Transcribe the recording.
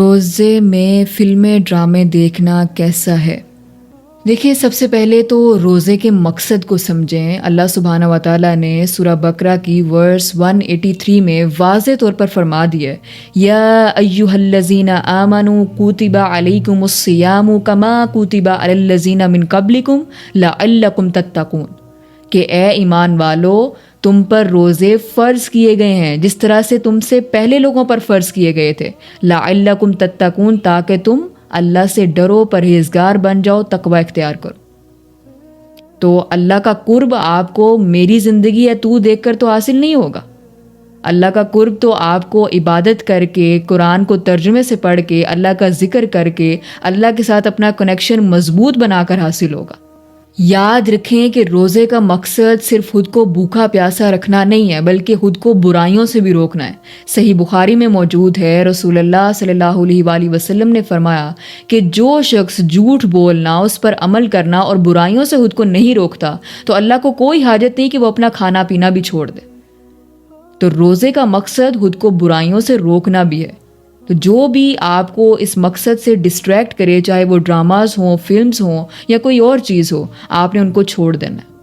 روزے میں فلمیں ڈرامے دیکھنا کیسا ہے؟ دیکھیے، سب سے پہلے تو روزے کے مقصد کو سمجھیں۔ اللہ سبحانہ و تعالیٰ نے سورہ بقرہ کی ورس 183 میں واضح طور پر فرما دیا ہے، یا ایھا الذین آمنوا کتب علیکم الصیام کما کتب علی الذین من قبلکم لعلکم تتقون، کہ اے ایمان والو، تم پر روزے فرض کیے گئے ہیں جس طرح سے تم سے پہلے لوگوں پر فرض کیے گئے تھے، لعلکم تتقون، تاکہ تم اللہ سے ڈرو، پرہیزگار بن جاؤ، تقوی اختیار کرو۔ تو اللہ کا قرب آپ کو میری زندگی یا تو دیکھ کر تو حاصل نہیں ہوگا۔ اللہ کا قرب تو آپ کو عبادت کر کے، قرآن کو ترجمے سے پڑھ کے، اللہ کا ذکر کر کے، اللہ کے ساتھ اپنا کنیکشن مضبوط بنا کر حاصل ہوگا۔ یاد رکھیں کہ روزے کا مقصد صرف خود کو بھوکا پیاسا رکھنا نہیں ہے، بلکہ خود کو برائیوں سے بھی روکنا ہے۔ صحیح بخاری میں موجود ہے، رسول اللہ صلی اللہ علیہ وآلہ وسلم نے فرمایا کہ جو شخص جھوٹ بولنا، اس پر عمل کرنا اور برائیوں سے خود کو نہیں روکتا تو اللہ کو کوئی حاجت نہیں کہ وہ اپنا کھانا پینا بھی چھوڑ دے۔ تو روزے کا مقصد خود کو برائیوں سے روکنا بھی ہے۔ تو جو بھی آپ کو اس مقصد سے ڈسٹریکٹ کرے، چاہے وہ ڈراماز ہوں، فلمز ہوں یا کوئی اور چیز ہو، آپ نے ان کو چھوڑ دینا ہے۔